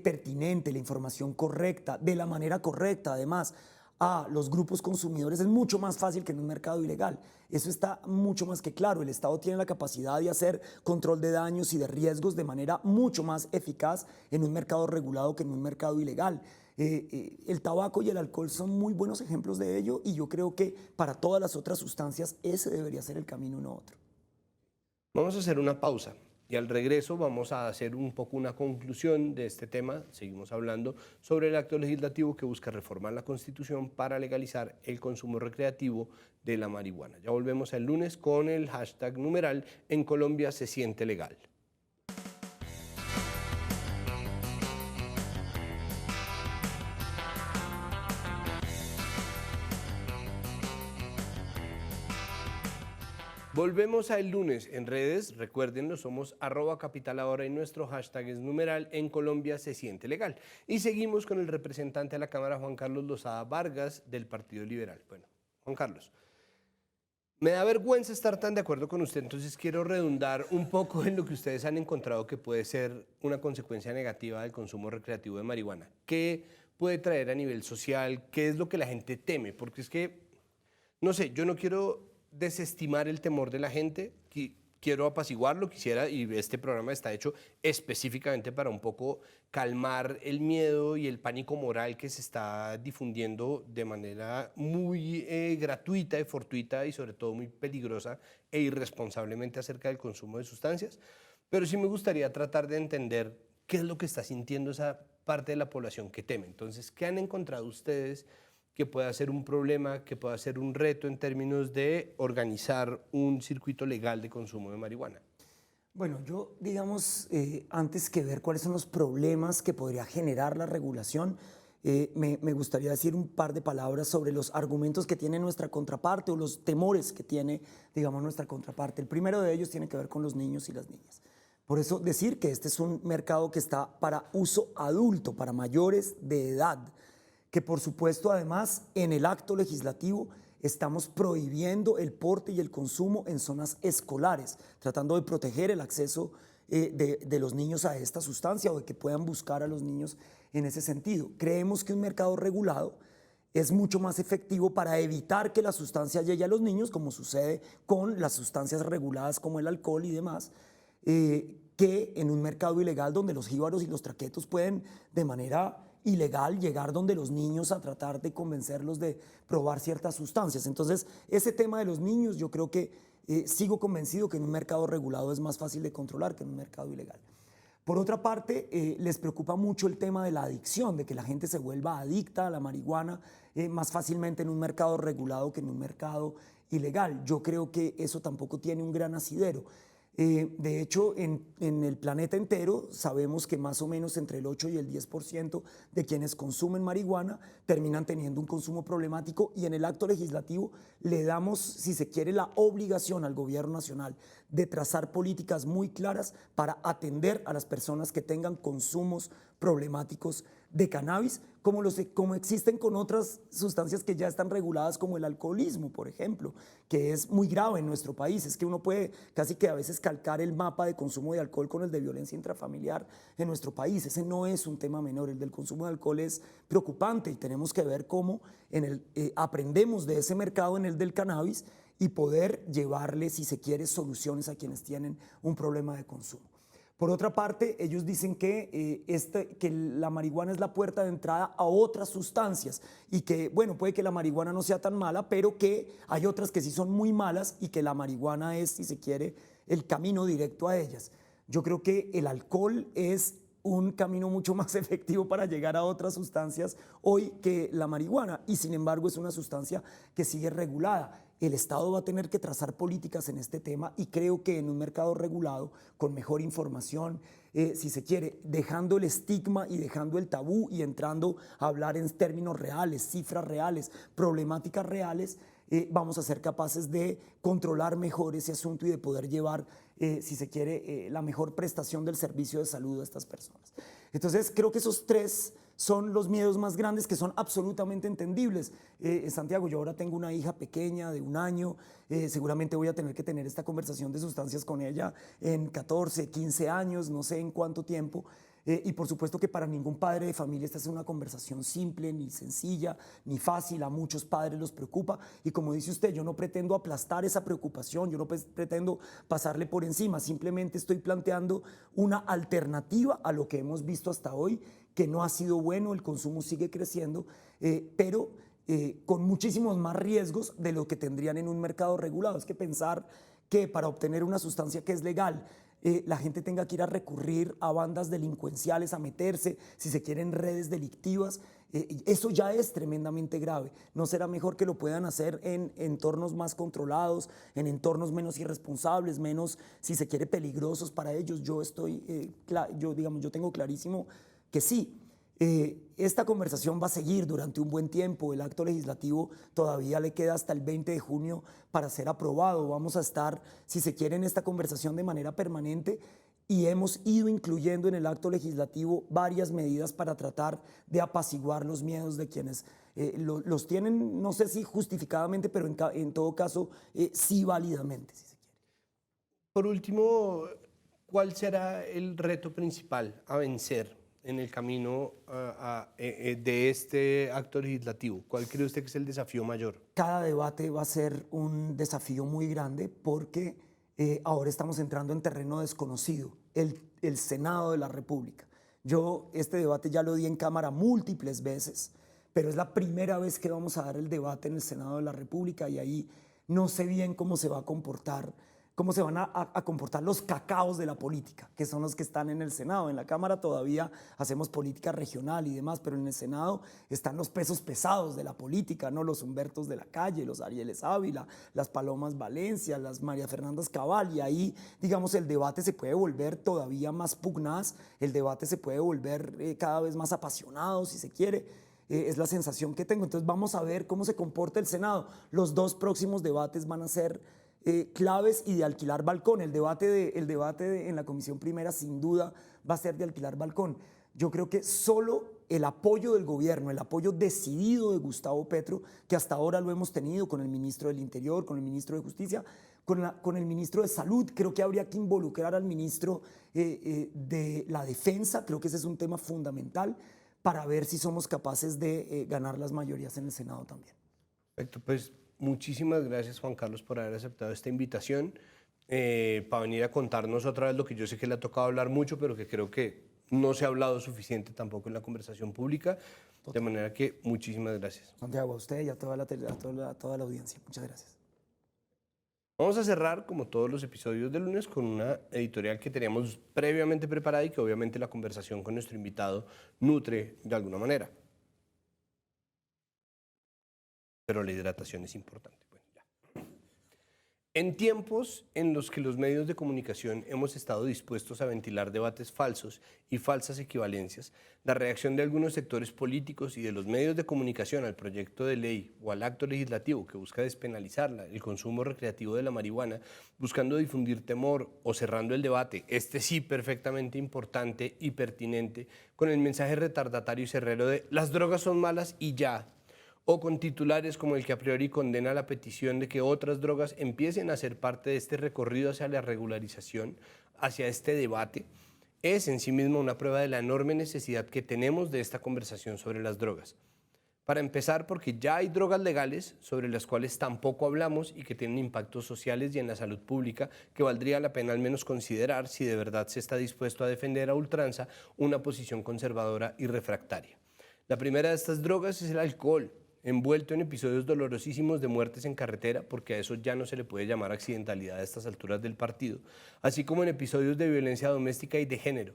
pertinente, la información correcta, de la manera correcta, además, a los grupos consumidores es mucho más fácil que en un mercado ilegal. Eso está mucho más que claro. El Estado tiene la capacidad de hacer control de daños y de riesgos de manera mucho más eficaz en un mercado regulado que en un mercado ilegal. El tabaco y el alcohol son muy buenos ejemplos de ello, y yo creo que para todas las otras sustancias ese debería ser el camino, no otro. Vamos a hacer una pausa y al regreso vamos a hacer un poco una conclusión de este tema. Seguimos hablando sobre el acto legislativo que busca reformar la Constitución para legalizar el consumo recreativo de la marihuana. Ya volvemos el lunes con el hashtag numeral En Colombia se siente legal. Volvemos a el lunes en redes, recuérdenlo, somos @capitalahora y nuestro hashtag es numeral En Colombia se siente legal. Y seguimos con el representante de la Cámara, Juan Carlos Lozada Vargas, del Partido Liberal. Bueno, Juan Carlos, me da vergüenza estar tan de acuerdo con usted, entonces quiero redundar un poco en lo que ustedes han encontrado que puede ser una consecuencia negativa del consumo recreativo de marihuana. ¿Qué puede traer a nivel social? ¿Qué es lo que la gente teme? Porque es que no sé, yo no quiero desestimar el temor de la gente, quiero apaciguarlo, quisiera, y este programa está hecho específicamente para un poco calmar el miedo y el pánico moral que se está difundiendo de manera muy gratuita y fortuita y sobre todo muy peligrosa e irresponsablemente acerca del consumo de sustancias. Pero sí me gustaría tratar de entender qué es lo que está sintiendo esa parte de la población que teme. Entonces, ¿qué han encontrado ustedes que pueda ser un problema, que pueda ser un reto en términos de organizar un circuito legal de consumo de marihuana? Bueno, yo, digamos, antes que ver cuáles son los problemas que podría generar la regulación, me gustaría decir un par de palabras sobre los argumentos que tiene nuestra contraparte o los temores que tiene, digamos, nuestra contraparte. El primero de ellos tiene que ver con los niños y las niñas. Por eso decir que este es un mercado que está para uso adulto, para mayores de edad, que por supuesto además en el acto legislativo estamos prohibiendo el porte y el consumo en zonas escolares, tratando de proteger el acceso de los niños a esta sustancia o de que puedan buscar a los niños en ese sentido. Creemos que un mercado regulado es mucho más efectivo para evitar que la sustancia llegue a los niños, como sucede con las sustancias reguladas como el alcohol y demás, que en un mercado ilegal donde los jíbaros y los traquetos pueden de manera ilegal llegar donde los niños a tratar de convencerlos de probar ciertas sustancias. Entonces, ese tema de los niños, yo creo que sigo convencido que en un mercado regulado es más fácil de controlar que en un mercado ilegal. Por otra parte, les preocupa mucho el tema de la adicción, de que la gente se vuelva adicta a la marihuana más fácilmente en un mercado regulado que en un mercado ilegal. Yo creo que eso tampoco tiene un gran asidero. De hecho, en el planeta entero sabemos que más o menos entre el 8 y el 10% de quienes consumen marihuana terminan teniendo un consumo problemático y en el acto legislativo le damos, si se quiere, la obligación al gobierno nacional de trazar políticas muy claras para atender a las personas que tengan consumos problemáticos de cannabis, como existen con otras sustancias que ya están reguladas, como el alcoholismo, por ejemplo, que es muy grave en nuestro país. Es que uno puede casi que a veces calcar el mapa de consumo de alcohol con el de violencia intrafamiliar en nuestro país. Ese no es un tema menor, el del consumo de alcohol es preocupante y tenemos que ver cómo aprendemos de ese mercado en el del cannabis y poder llevarle, si se quiere, soluciones a quienes tienen un problema de consumo. Por otra parte, ellos dicen que la marihuana es la puerta de entrada a otras sustancias y que, bueno, puede que la marihuana no sea tan mala, pero que hay otras que sí son muy malas y que la marihuana es, si se quiere, el camino directo a ellas. Yo creo que el alcohol es un camino mucho más efectivo para llegar a otras sustancias hoy que la marihuana y sin embargo es una sustancia que sigue regulada. El Estado va a tener que trazar políticas en este tema y creo que en un mercado regulado, con mejor información, si se quiere, dejando el estigma y dejando el tabú y entrando a hablar en términos reales, cifras reales, problemáticas reales, vamos a ser capaces de controlar mejor ese asunto y de poder llevar, si se quiere, la mejor prestación del servicio de salud a estas personas. Entonces, creo que esos tres son los miedos más grandes que son absolutamente entendibles. Santiago, yo ahora tengo una hija pequeña de 1 año, seguramente voy a tener que tener esta conversación de sustancias con ella en 14, 15 años, no sé en cuánto tiempo. Y por supuesto que para ningún padre de familia esta es una conversación simple, ni sencilla, ni fácil. A muchos padres los preocupa. Y como dice usted, yo no pretendo aplastar esa preocupación, yo no pretendo pasarle por encima. Simplemente estoy planteando una alternativa a lo que hemos visto hasta hoy, que no ha sido bueno, el consumo sigue creciendo, pero con muchísimos más riesgos de lo que tendrían en un mercado regulado. Es que pensar que para obtener una sustancia que es legal, la gente tenga que ir a recurrir a bandas delincuenciales, a meterse, si se quieren, redes delictivas, eso ya es tremendamente grave. ¿No será mejor que lo puedan hacer en entornos más controlados, en entornos menos irresponsables, menos, si se quiere, peligrosos para ellos? Yo tengo clarísimo que sí. Esta conversación va a seguir durante un buen tiempo. El acto legislativo todavía le queda hasta el 20 de junio para ser aprobado. Vamos a estar, si se quiere, en esta conversación de manera permanente y hemos ido incluyendo en el acto legislativo varias medidas para tratar de apaciguar los miedos de quienes los tienen, no sé si justificadamente, pero en todo caso sí válidamente, si se quiere. Por último, ¿cuál será el reto principal a vencer en el camino de este acto legislativo? ¿Cuál cree usted que es el desafío mayor? Cada debate va a ser un desafío muy grande porque ahora estamos entrando en terreno desconocido, el Senado de la República. Yo este debate ya lo di en cámara múltiples veces, pero es la primera vez que vamos a dar el debate en el Senado de la República y ahí no sé bien cómo se va a comportar, cómo se van a comportar los cacaos de la política, que son los que están en el Senado. En la Cámara todavía hacemos política regional y demás, pero en el Senado están los pesos pesados de la política, ¿no? Los Humbertos de la Calle, los Arieles Ávila, las Palomas Valencia, las María Fernandas Cabal, y ahí, digamos, el debate se puede volver todavía más pugnaz, el debate se puede volver cada vez más apasionado, si se quiere. Es la sensación que tengo. Entonces vamos a ver cómo se comporta el Senado. Los dos próximos debates van a ser claves y de alquilar balcón. El debate en la Comisión Primera sin duda va a ser de alquilar balcón. Yo creo que solo el apoyo del gobierno, el apoyo decidido de Gustavo Petro, que hasta ahora lo hemos tenido con el ministro del Interior, con el ministro de Justicia, con el ministro de Salud, creo que habría que involucrar al ministro de la Defensa, creo que ese es un tema fundamental para ver si somos capaces de ganar las mayorías en el Senado también. Perfecto, pues muchísimas gracias, Juan Carlos, por haber aceptado esta invitación, para venir a contarnos otra vez lo que yo sé que le ha tocado hablar mucho, pero que creo que no se ha hablado suficiente tampoco en la conversación pública. De manera que muchísimas gracias. Santiago, a usted y a toda la audiencia. Muchas gracias. Vamos a cerrar, como todos los episodios de lunes, con una editorial que teníamos previamente preparada y que obviamente la conversación con nuestro invitado nutre de alguna manera. Pero la hidratación es importante. Bueno, ya. En tiempos en los que los medios de comunicación hemos estado dispuestos a ventilar debates falsos y falsas equivalencias, la reacción de algunos sectores políticos y de los medios de comunicación al proyecto de ley o al acto legislativo que busca despenalizar el consumo recreativo de la marihuana, buscando difundir temor o cerrando el debate, este sí perfectamente importante y pertinente, con el mensaje retardatario y cerrero de las drogas son malas y ya, o con titulares como el que a priori condena la petición de que otras drogas empiecen a ser parte de este recorrido hacia la regularización, hacia este debate, es en sí mismo una prueba de la enorme necesidad que tenemos de esta conversación sobre las drogas. Para empezar, porque ya hay drogas legales sobre las cuales tampoco hablamos y que tienen impactos sociales y en la salud pública que valdría la pena al menos considerar si de verdad se está dispuesto a defender a ultranza una posición conservadora y refractaria. La primera de estas drogas es el alcohol, envuelto en episodios dolorosísimos de muertes en carretera, porque a eso ya no se le puede llamar accidentalidad a estas alturas del partido, así como en episodios de violencia doméstica y de género.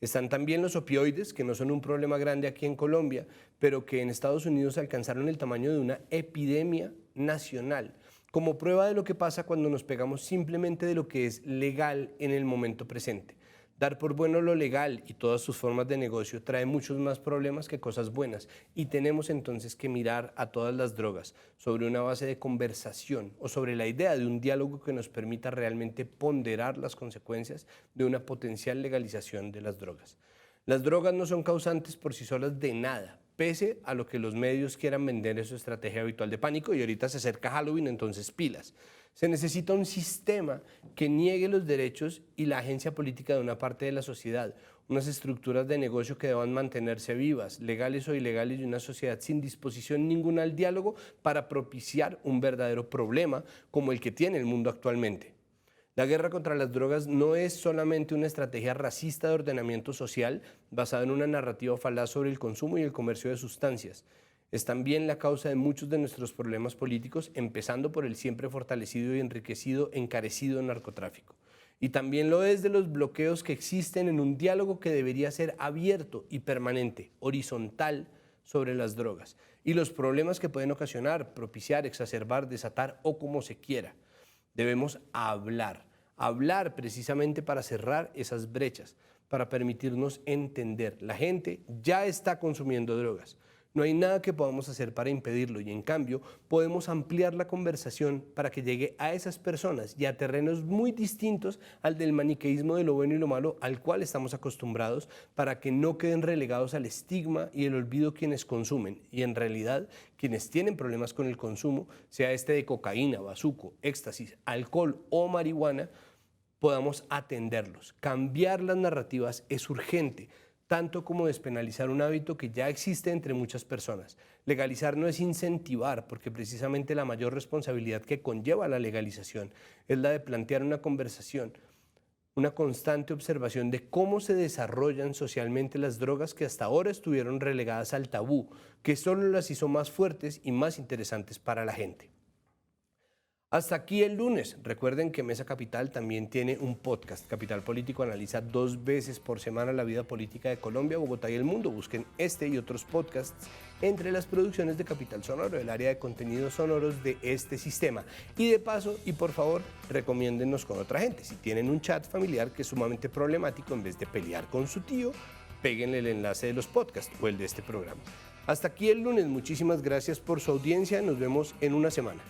Están también los opioides, que no son un problema grande aquí en Colombia, pero que en Estados Unidos alcanzaron el tamaño de una epidemia nacional, como prueba de lo que pasa cuando nos pegamos simplemente de lo que es legal en el momento presente. Dar por bueno lo legal y todas sus formas de negocio trae muchos más problemas que cosas buenas y tenemos entonces que mirar a todas las drogas sobre una base de conversación o sobre la idea de un diálogo que nos permita realmente ponderar las consecuencias de una potencial legalización de las drogas. Las drogas no son causantes por sí solas de nada, pese a lo que los medios quieran vender en su estrategia habitual de pánico, y ahorita se acerca Halloween, entonces pilas. Se necesita un sistema que niegue los derechos y la agencia política de una parte de la sociedad, unas estructuras de negocio que deban mantenerse vivas, legales o ilegales, y una sociedad sin disposición ninguna al diálogo para propiciar un verdadero problema como el que tiene el mundo actualmente. La guerra contra las drogas no es solamente una estrategia racista de ordenamiento social basada en una narrativa falaz sobre el consumo y el comercio de sustancias. Es también la causa de muchos de nuestros problemas políticos, empezando por el siempre fortalecido y encarecido narcotráfico. Y también lo es de los bloqueos que existen en un diálogo que debería ser abierto y permanente, horizontal, sobre las drogas, y los problemas que pueden ocasionar, propiciar, exacerbar, desatar o como se quiera. Debemos hablar precisamente para cerrar esas brechas, para permitirnos entender. La gente ya está consumiendo drogas. No hay nada que podamos hacer para impedirlo y en cambio podemos ampliar la conversación para que llegue a esas personas y a terrenos muy distintos al del maniqueísmo de lo bueno y lo malo al cual estamos acostumbrados, para que no queden relegados al estigma y el olvido quienes consumen y en realidad quienes tienen problemas con el consumo, sea este de cocaína, bazuco, éxtasis, alcohol o marihuana, podamos atenderlos. Cambiar las narrativas es urgente. tanto como despenalizar un hábito que ya existe entre muchas personas. Legalizar no es incentivar, porque precisamente la mayor responsabilidad que conlleva la legalización es la de plantear una conversación, una constante observación de cómo se desarrollan socialmente las drogas que hasta ahora estuvieron relegadas al tabú, que solo las hizo más fuertes y más interesantes para la gente. Hasta aquí el lunes. Recuerden que Mesa Capital también tiene un podcast. Capital Político analiza 2 veces por semana la vida política de Colombia, Bogotá y el mundo. Busquen este y otros podcasts entre las producciones de Capital Sonoro, el área de contenidos sonoros de este sistema. Y de paso, y por favor, recomiéndennos con otra gente. Si tienen un chat familiar que es sumamente problemático, en vez de pelear con su tío, péguenle el enlace de los podcasts o el de este programa. Hasta aquí el lunes. Muchísimas gracias por su audiencia. Nos vemos en una semana.